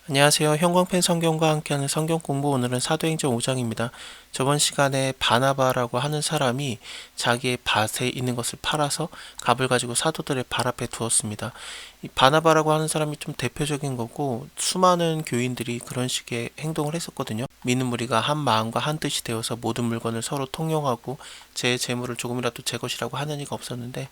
안녕하세요. 형광펜 성경과 함께하는 성경 공부, 오늘은 사도행전 5장입니다. 저번 시간에 바나바라고 하는 사람이 자기의 밭에 있는 것을 팔아서 값을 가지고 사도들의 발 앞에 두었습니다. 이 바나바라고 하는 사람이 좀 대표적인 거고, 수많은 교인들이 그런 식의 행동을 했었거든요. 믿는 무리가 한 마음과 한 뜻이 되어서 모든 물건을 서로 통용하고 제 재물을 조금이라도 제 것이라고 하는 이가 없었는데,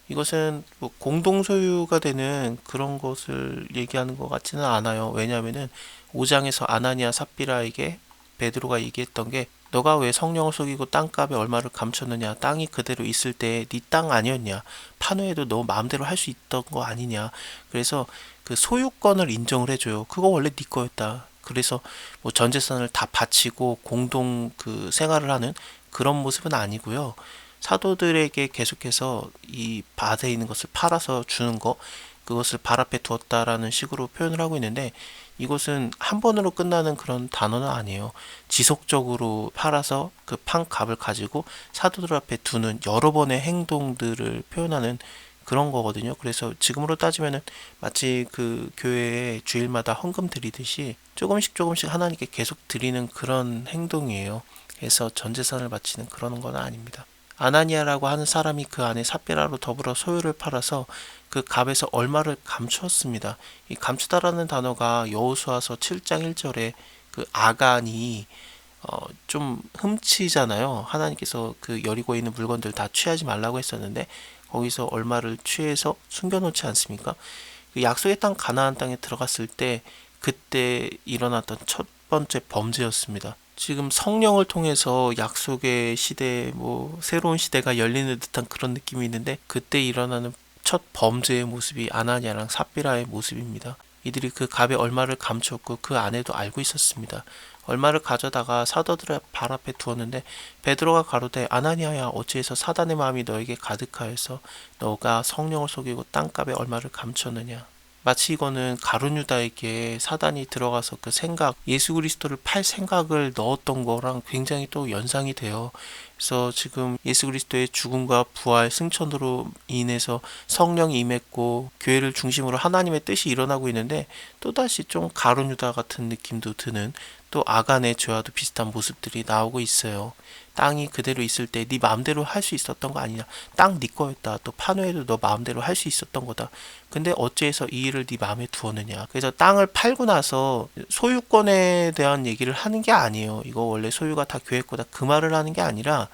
이것은 뭐 공동 소유가 되는 그런 것을 얘기하는 것 같지는 않아요. 왜냐하면은 5장에서 아나니아 삽비라에게 베드로가 얘기했던 게, 너가 왜 성령을 속이고 땅값에 얼마를 감췄느냐, 땅이 그대로 있을 때 네 땅 아니었냐, 판호해도 너 마음대로 할 수 있던 거 아니냐. 그래서 그 소유권을 인정을 해줘요. 그거 원래 네 거였다. 그래서 뭐 전 재산을 다 바치고 공동 그 생활을 하는 그런 모습은 아니고요. 사도들에게 계속해서 이 밭에 있는 것을 팔아서 주는 거, 그것을 발 앞에 두었다라는 식으로 표현을 하고 있는데, 이것은 한 번으로 끝나는 그런 단어는 아니에요. 지속적으로 팔아서 그 판 값을 가지고 사도들 앞에 두는 여러 번의 행동들을 표현하는 그런 거거든요. 그래서 지금으로 따지면은 마치 그 교회에 주일마다 헌금 드리듯이 조금씩 조금씩 하나님께 계속 드리는 그런 행동이에요. 그래서 전 재산을 바치는 그런 건 아닙니다. 아나니아라고 하는 사람이 그 안에 삽비라로 더불어 소유를 팔아서 그 값에서 얼마를 감추었습니다. 이 감추다라는 단어가 여호수아서 7장 1절에 그 아간이 좀 훔치잖아요. 하나님께서 그 여리고에 있는 물건들 다 취하지 말라고 했었는데, 거기서 얼마를 취해서 숨겨놓지 않습니까? 그 약속의 땅 가나안 땅에 들어갔을 때 그때 일어났던 첫 번째 범죄였습니다. 지금 성령을 통해서 약속의 시대, 뭐 새로운 시대가 열리는 듯한 그런 느낌이 있는데, 그때 일어나는 첫 범죄의 모습이 아나니아랑 삽비라의 모습입니다. 이들이 그 값에 얼마를 감췄고 그 안에도 알고 있었습니다. 얼마를 가져다가 사도들의 발 앞에 두었는데, 베드로가 가로되 아나니아야, 어찌해서 사단의 마음이 너에게 가득하여서 너가 성령을 속이고 땅값에 얼마를 감췄느냐. 마치 이거는 가룟 유다에게 사단이 들어가서 그 생각, 예수 그리스도를 팔 생각을 넣었던 거랑 굉장히 또 연상이 돼요. 그래서 지금 예수 그리스도의 죽음과 부활, 승천으로 인해서 성령이 임했고 교회를 중심으로 하나님의 뜻이 일어나고 있는데, 또다시 좀 가룟 유다 같은 느낌도 드는, 또 아간의 죄와도 비슷한 모습들이 나오고 있어요. 땅이 그대로 있을 때 네 마음대로 할 수 있었던 거 아니냐. 땅 네 거였다. 또 판호에도 너 마음대로 할 수 있었던 거다. 근데 어째서 이 일을 네 마음에 두었느냐. 그래서 땅을 팔고 나서 소유권에 대한 얘기를 하는 게 아니에요. 이거 원래 소유가 다 교회 거다, 그 말을 하는 게 아니라,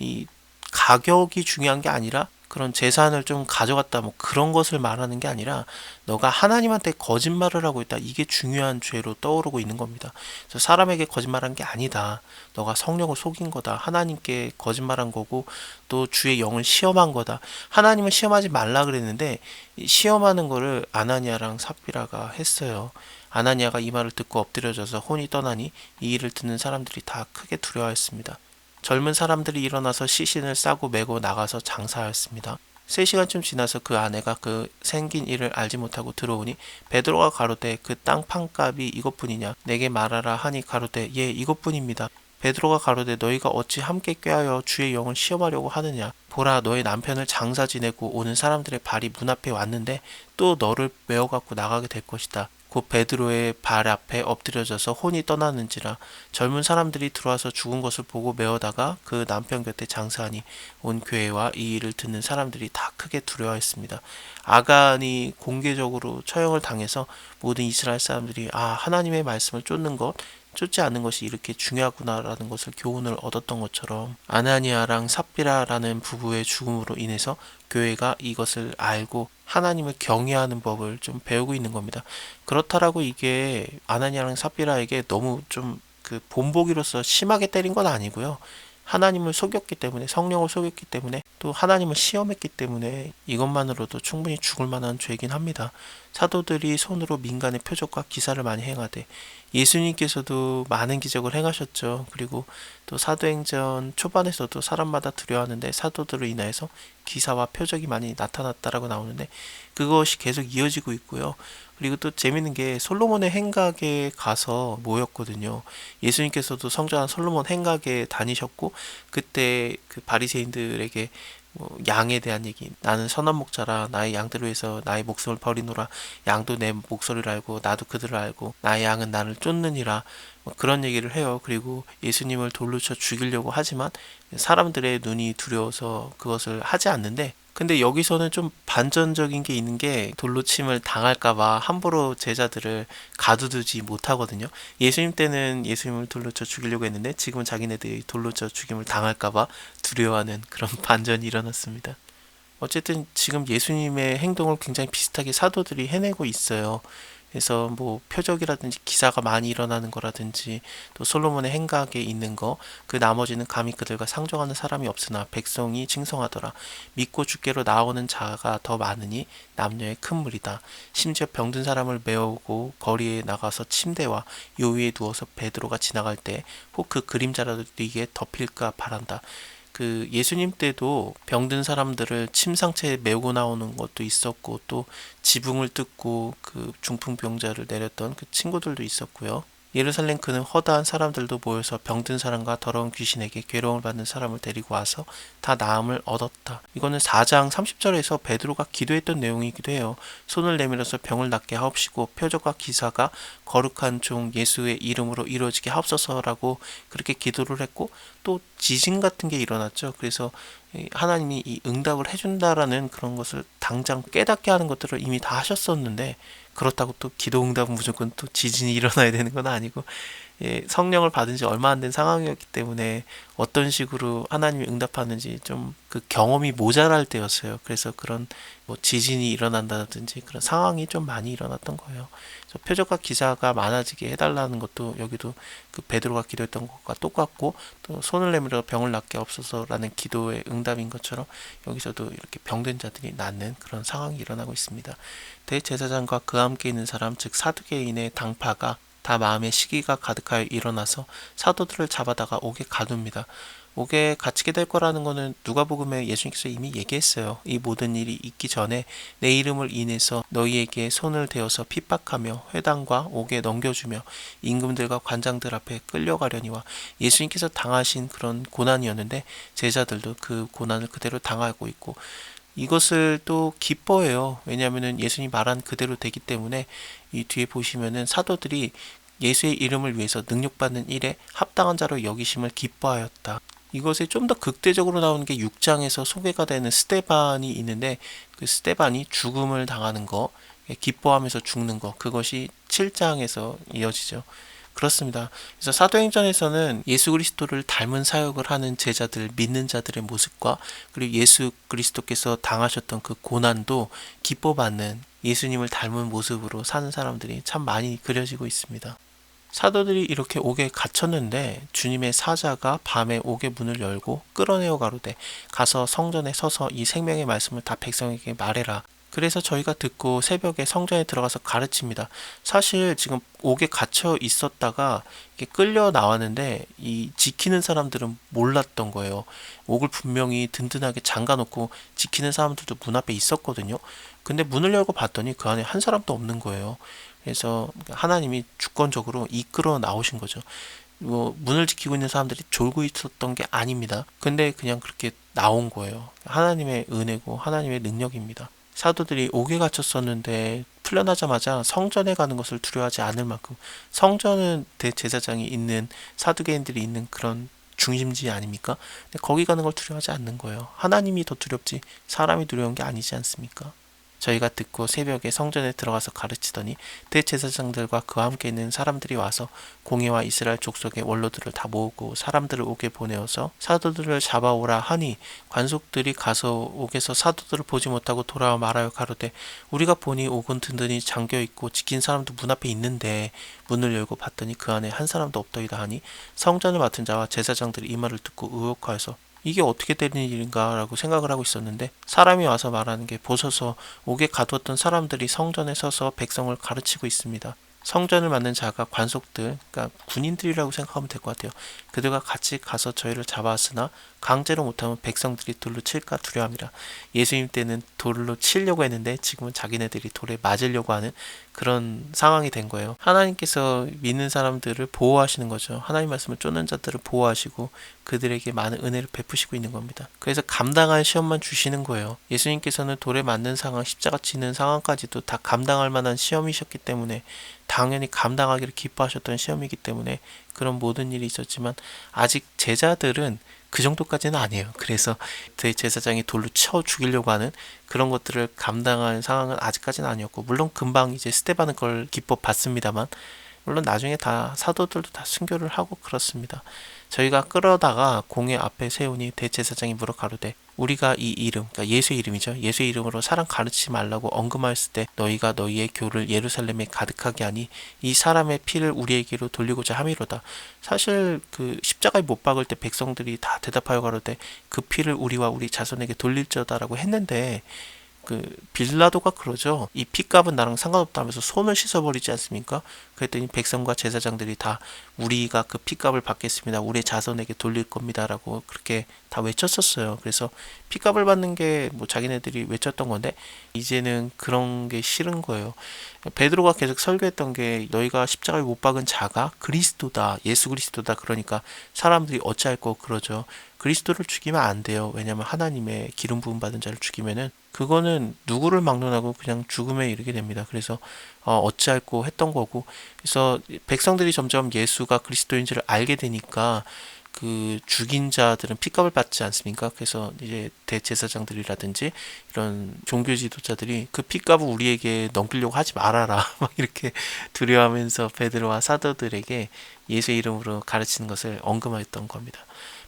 이 가격이 중요한 게 아니라 그런 재산을 좀 가져갔다, 뭐 그런 것을 말하는 게 아니라, 너가 하나님한테 거짓말을 하고 있다, 이게 중요한 죄로 떠오르고 있는 겁니다. 그래서 사람에게 거짓말한 게 아니다, 너가 성령을 속인 거다, 하나님께 거짓말한 거고, 또 주의 영을 시험한 거다. 하나님은 시험하지 말라 그랬는데 시험하는 거를 아나니아랑 삽비라가 했어요. 아나니아가 이 말을 듣고 엎드려져서 혼이 떠나니 이 일을 듣는 사람들이 다 크게 두려워했습니다. 젊은 사람들이 일어나서 시신을 싸고 메고 나가서 장사하였습니다. 3시간쯤 지나서 그 아내가 그 생긴 일을 알지 못하고 들어오니, 베드로가 가로되 그 땅 판값이 이것뿐이냐, 내게 말하라 하니 가로되 예, 이것뿐입니다. 베드로가 가로되 너희가 어찌 함께 꾀하여 주의 영을 시험하려고 하느냐. 보라, 너의 남편을 장사 지내고 오는 사람들의 발이 문 앞에 왔는데 또 너를 메어 갖고 나가게 될 것이다. 곧 베드로의 발 앞에 엎드려져서 혼이 떠나는지라. 젊은 사람들이 들어와서 죽은 것을 보고 메어다가 그 남편 곁에 장사하니 온 교회와 이 일을 듣는 사람들이 다 크게 두려워했습니다. 아간이 공개적으로 처형을 당해서 모든 이스라엘 사람들이 하나님의 말씀을 쫓지 않는 것이 이렇게 중요하구나라는 것을 교훈을 얻었던 것처럼, 아나니아랑 삽비라라는 부부의 죽음으로 인해서 교회가 이것을 알고 하나님을 경외하는 법을 좀 배우고 있는 겁니다. 그렇다라고 이게 아나니아랑 삽비라에게 너무 좀 그 본보기로서 심하게 때린 건 아니고요. 하나님을 속였기 때문에, 성령을 속였기 때문에, 또 하나님을 시험했기 때문에 이것만으로도 충분히 죽을 만한 죄이긴 합니다. 사도들이 손으로 민간의 표적과 기사를 많이 행하되, 예수님께서도 많은 기적을 행하셨죠. 그리고 또 사도행전 초반에서도 사람마다 두려워하는데 사도들을 인하여서 기사와 표적이 많이 나타났다라고 나오는데, 그것이 계속 이어지고 있고요. 그리고 또 재밌는 게 솔로몬의 행각에 가서 모였거든요. 예수님께서도 성전한 솔로몬 행각에 다니셨고, 그때 그 바리새인들에게 뭐 양에 대한 얘기, 나는 선한 목자라 나의 양들을 위해서 나의 목숨을 버리노라, 양도 내 목소리를 알고 나도 그들을 알고 나의 양은 나를 쫓느니라, 뭐 그런 얘기를 해요. 그리고 예수님을 돌로 쳐 죽이려고 하지만 사람들의 눈이 두려워서 그것을 하지 않는데, 근데 여기서는 좀 반전적인 게 있는 게, 돌로 침을 당할까봐 함부로 제자들을 가두지 못하거든요. 예수님 때는 예수님을 돌로 쳐 죽이려고 했는데 지금은 자기네들이 돌로 쳐 죽임을 당할까봐 두려워하는 그런 반전이 일어났습니다. 어쨌든 지금 예수님의 행동을 굉장히 비슷하게 사도들이 해내고 있어요. 그래서 뭐 표적이라든지 기사가 많이 일어나는 거라든지 또 솔로몬의 행각에 있는 거, 그 나머지는 감히 그들과 상종하는 사람이 없으나 백성이 칭송하더라. 믿고 주께로 나오는 자가 더 많으니 남녀의 큰 무리다. 심지어 병든 사람을 메우고 거리에 나가서 침대와 요 위에 누워서 베드로가 지나갈 때 혹 그 그림자라도 네게 덮일까 바란다. 그 예수님 때도 병든 사람들을 침상체에 메고 나오는 것도 있었고, 또 지붕을 뜯고 그 중풍병자를 내렸던 그 친구들도 있었고요. 예루살렘 그는 허다한 사람들도 모여서 병든 사람과 더러운 귀신에게 괴로움을 받는 사람을 데리고 와서 다 나음을 얻었다. 이거는 4장 30절에서 베드로가 기도했던 내용이기도 해요. 손을 내밀어서 병을 낫게 하옵시고 표적과 기사가 거룩한 종 예수의 이름으로 이루어지게 하옵소서라고 그렇게 기도를 했고, 또 지진 같은 게 일어났죠. 그래서 하나님이 이 응답을 해준다라는 그런 것을 당장 깨닫게 하는 것들을 이미 다 하셨었는데, 그렇다고 또 기도 응답은 무조건 또 지진이 일어나야 되는 건 아니고, 성령을 받은 지 얼마 안 된 상황이었기 때문에 어떤 식으로 하나님이 응답하는지 좀 그 경험이 모자랄 때였어요. 그래서 그런 뭐 지진이 일어난다든지 그런 상황이 좀 많이 일어났던 거예요. 그래서 표적과 기사가 많아지게 해달라는 것도 여기도 그 베드로가 기도했던 것과 똑같고, 또 손을 내밀어 병을 낫게 없어서라는 기도의 응답인 것처럼 여기서도 이렇게 병든 자들이 낫는 그런 상황이 일어나고 있습니다. 대제사장과 그와 함께 있는 사람, 즉 사두개인의 당파가 다 마음의 시기가 가득하여 일어나서 사도들을 잡아다가 옥에 가둡니다. 옥에 갇히게 될 거라는 거는 누가복음에 예수님께서 이미 얘기했어요. 이 모든 일이 있기 전에 내 이름을 인해서 너희에게 손을 대어서 핍박하며 회당과 옥에 넘겨주며 임금들과 관장들 앞에 끌려가려니와, 예수님께서 당하신 그런 고난이었는데 제자들도 그 고난을 그대로 당하고 있고, 이것을 또 기뻐해요. 왜냐하면 예수님이 말한 그대로 되기 때문에. 이 뒤에 보시면은 사도들이 예수의 이름을 위해서 능력받는 일에 합당한 자로 여기심을 기뻐하였다. 이것에 좀 더 극대적으로 나오는 게 6장에서 소개가 되는 스데반이 있는데, 그 스데반이 죽음을 당하는 거, 기뻐하면서 죽는 거, 그것이 7장에서 이어지죠. 그렇습니다. 그래서 사도행전에서는 예수 그리스도를 닮은 사역을 하는 제자들, 믿는 자들의 모습과, 그리고 예수 그리스도께서 당하셨던 그 고난도 기뻐받는 예수님을 닮은 모습으로 사는 사람들이 참 많이 그려지고 있습니다. 사도들이 이렇게 옥에 갇혔는데 주님의 사자가 밤에 옥의 문을 열고 끌어내어 가로되 가서 성전에 서서 이 생명의 말씀을 다 백성에게 말해라. 그래서 저희가 듣고 새벽에 성전에 들어가서 가르칩니다. 사실 지금 옥에 갇혀 있었다가 이렇게 끌려 나왔는데 이 지키는 사람들은 몰랐던 거예요. 옥을 분명히 든든하게 잠가놓고 지키는 사람들도 문 앞에 있었거든요. 근데 문을 열고 봤더니 그 안에 한 사람도 없는 거예요. 그래서 하나님이 주권적으로 이끌어 나오신 거죠. 뭐 문을 지키고 있는 사람들이 졸고 있었던 게 아닙니다. 근데 그냥 그렇게 나온 거예요. 하나님의 은혜고 하나님의 능력입니다. 사도들이 옥에 갇혔었는데 풀려나자마자 성전에 가는 것을 두려워하지 않을 만큼, 성전은 대제사장이 있는, 사두개인들이 있는 그런 중심지 아닙니까? 근데 거기 가는 걸 두려워하지 않는 거예요. 하나님이 더 두렵지 사람이 두려운 게 아니지 않습니까? 저희가 듣고 새벽에 성전에 들어가서 가르치더니 대제사장들과 그와 함께 있는 사람들이 와서 공회와 이스라엘 족속의 원로들을 다 모으고 사람들을 옥에 보내어서 사도들을 잡아오라 하니, 관속들이 가서 옥에서 사도들을 보지 못하고 돌아와 말하여 가로되 우리가 보니 옥은 든든히 잠겨 있고 지킨 사람도 문 앞에 있는데 문을 열고 봤더니 그 안에 한 사람도 없더이다 하니, 성전을 맡은 자와 제사장들이 이 말을 듣고 의혹하여서 이게 어떻게 되는 일인가 라고 생각을 하고 있었는데, 사람이 와서 말하는 게, 보소서 옥에 가두었던 사람들이 성전에 서서 백성을 가르치고 있습니다. 성전을 맡는 자가 관속들, 그러니까 군인들이라고 생각하면 될 것 같아요. 그들과 같이 가서 저희를 잡아왔으나 강제로 못하면 백성들이 돌로 칠까 두려워합니다. 예수님 때는 돌로 치려고 했는데 지금은 자기네들이 돌에 맞으려고 하는 그런 상황이 된 거예요. 하나님께서 믿는 사람들을 보호하시는 거죠. 하나님 말씀을 쫓는 자들을 보호하시고 그들에게 많은 은혜를 베푸시고 있는 겁니다. 그래서 감당할 시험만 주시는 거예요. 예수님께서는 돌에 맞는 상황, 십자가 치는 상황까지도 다 감당할 만한 시험이셨기 때문에 당연히 감당하기를 기뻐하셨던 시험이기 때문에 그런 모든 일이 있었지만 아직 제자들은 그 정도까지는 아니에요. 그래서 대제사장이 돌로 쳐 죽이려고 하는 그런 것들을 감당할 상황은 아직까지는 아니었고, 물론 금방 이제 스테반은 그걸 기뻐 받습니다만, 물론 나중에 다 사도들도 다 순교를 하고 그렇습니다. 저희가 끌어다가 공회 앞에 세우니 대제사장이 물어 가로되 우리가 이 이름, 그러니까 예수의 이름이죠. 예수의 이름으로 사람 가르치지 말라고 언금하였을 때 너희가 너희의 교를 예루살렘에 가득하게 하니 이 사람의 피를 우리에게로 돌리고자 함이로다. 사실 그 십자가에 못 박을 때 백성들이 다 대답하여 가로되 그 피를 우리와 우리 자손에게 돌릴저다라고 했는데, 그 빌라도가 그러죠. 이 피값은 나랑 상관없다면서 손을 씻어버리지 않습니까? 그랬더니 백성과 제사장들이 다 우리가 그 피값을 받겠습니다. 우리 자손에게 돌릴 겁니다라고 그렇게 다 외쳤었어요. 그래서 피값을 받는 게 뭐 자기네들이 외쳤던 건데 이제는 그런 게 싫은 거예요. 베드로가 계속 설교했던 게 너희가 십자가에 못 박은 자가 그리스도다, 예수 그리스도다. 그러니까 사람들이 어찌할꼬 그러죠. 그리스도를 죽이면 안 돼요. 왜냐하면 하나님의 기름 부음 받은 자를 죽이면은 그거는 누구를 막론하고 그냥 죽음에 이르게 됩니다. 그래서 어찌할꼬 했던 거고, 그래서 백성들이 점점 예수가 그리스도인지를 알게 되니까 그 죽인 자들은 피값을 받지 않습니까? 그래서 이제 대제사장들이라든지 이런 종교 지도자들이 그 피값을 우리에게 넘기려고 하지 말아라 막 이렇게 두려워하면서 베드로와 사도들에게 예수의 이름으로 가르치는 것을 언급하였던 겁니다.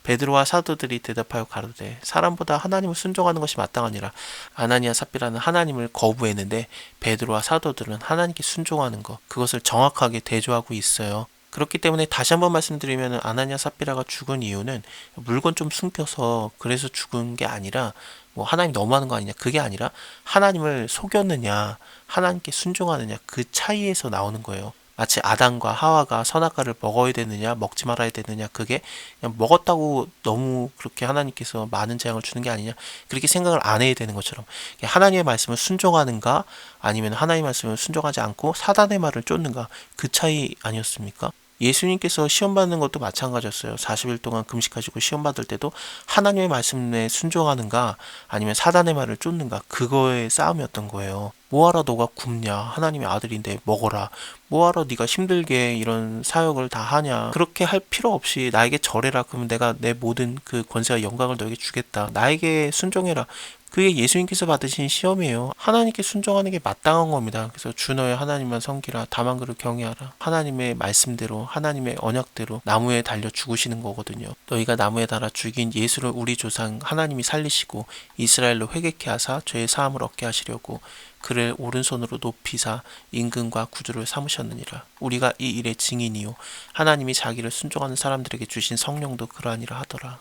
베드로와 사도들이 대답하여 가로되 사람보다 하나님을 순종하는 것이 마땅하니라. 아나니아 삽비라는 하나님을 거부했는데 베드로와 사도들은 하나님께 순종하는 것, 그것을 정확하게 대조하고 있어요. 그렇기 때문에 다시 한번 말씀드리면 아나니아 삽비라가 죽은 이유는 물건 좀 숨겨서 그래서 죽은 게 아니라 뭐 하나님 너무하는 거 아니냐, 그게 아니라 하나님을 속였느냐 하나님께 순종하느냐 그 차이에서 나오는 거예요. 마치 아담과 하와가 선악과를 먹어야 되느냐 먹지 말아야 되느냐, 그게 그냥 먹었다고 너무 그렇게 하나님께서 많은 재앙을 주는 게 아니냐 그렇게 생각을 안 해야 되는 것처럼, 하나님의 말씀을 순종하는가 아니면 하나님의 말씀을 순종하지 않고 사단의 말을 쫓는가, 그 차이 아니었습니까? 예수님께서 시험 받는 것도 마찬가지였어요. 40일 동안 금식하시고 시험 받을 때도 하나님의 말씀에 순종하는가 아니면 사단의 말을 쫓는가, 그거의 싸움이었던 거예요. 뭐하러 너가 굶냐, 하나님의 아들인데 먹어라, 뭐하러 네가 힘들게 이런 사역을 다 하냐, 그렇게 할 필요 없이 나에게 절해라, 그러면 내가 내 모든 그 권세와 영광을 너에게 주겠다, 나에게 순종해라. 그게 예수님께서 받으신 시험이에요. 하나님께 순종하는 게 마땅한 겁니다. 그래서 주 너의 하나님만 섬기라, 다만 그를 경외하라. 하나님의 말씀대로 하나님의 언약대로 나무에 달려 죽으시는 거거든요. 너희가 나무에 달아 죽인 예수를 우리 조상 하나님이 살리시고 이스라엘로 회개케 하사 죄의 사함을 얻게 하시려고 그를 오른손으로 높이사 임금과 구주를 삼으셨느니라. 우리가 이 일의 증인이요 하나님이 자기를 순종하는 사람들에게 주신 성령도 그러하니라 하더라.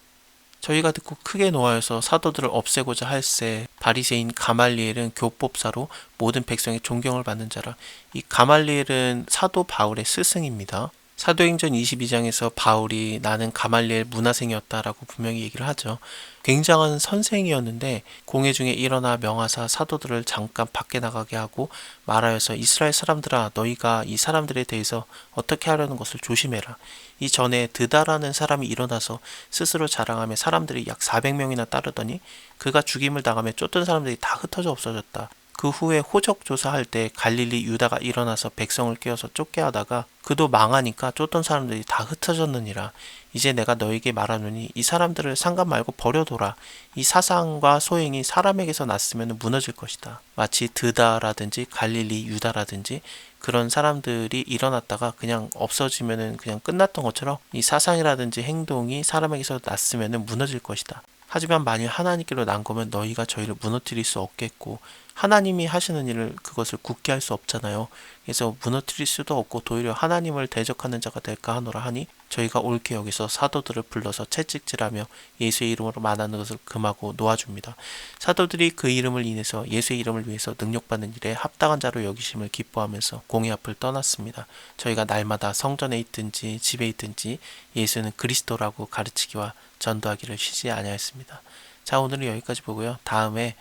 저희가 듣고 크게 노하여서 사도들을 없애고자 할세 바리새인 가말리엘은 교법사로 모든 백성의 존경을 받는 자라. 이 가말리엘은 사도 바울의 스승입니다. 사도행전 22장에서 바울이 나는 가말리엘 문화생이었다라고 분명히 얘기를 하죠. 굉장한 선생이었는데 공회 중에 일어나 명하사 사도들을 잠깐 밖에 나가게 하고 말하여서 이스라엘 사람들아 너희가 이 사람들에 대해서 어떻게 하려는 것을 조심해라. 이 전에 드다라는 사람이 일어나서 스스로 자랑하며 사람들이 약 400명이나 따르더니 그가 죽임을 당하며 쫓던 사람들이 다 흩어져 없어졌다. 그 후에 호적 조사할 때 갈릴리 유다가 일어나서 백성을 깨워서 쫓게 하다가 그도 망하니까 쫓던 사람들이 다 흩어졌느니라. 이제 내가 너에게 말하노니 이 사람들을 상관 말고 버려둬라. 이 사상과 소행이 사람에게서 났으면 무너질 것이다. 마치 드다라든지 갈릴리 유다라든지 그런 사람들이 일어났다가 그냥 없어지면은 그냥 끝났던 것처럼 이 사상이라든지 행동이 사람에게서 났으면은 무너질 것이다. 하지만 만일 하나님께로 난 거면 너희가 저희를 무너뜨릴 수 없겠고 하나님이 하시는 일을 그것을 굳게 할 수 없잖아요. 그래서 무너뜨릴 수도 없고 도리어 하나님을 대적하는 자가 될까 하노라 하니 저희가 옳게 여기서 사도들을 불러서 채찍질하며 예수의 이름으로 말하는 것을 금하고 놓아줍니다. 사도들이 그 이름을 인해서 예수의 이름을 위해서 능력받는 일에 합당한 자로 여기심을 기뻐하면서 공회 앞을 떠났습니다. 저희가 날마다 성전에 있든지 집에 있든지 예수는 그리스도라고 가르치기와 전도하기를 쉬지 아니하였습니다. 자, 오늘은 여기까지 보고요. 다음에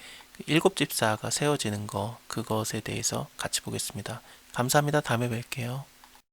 일곱 집사가 세워지는 거 그것에 대해서 같이 보겠습니다. 감사합니다. 다음에 뵐게요.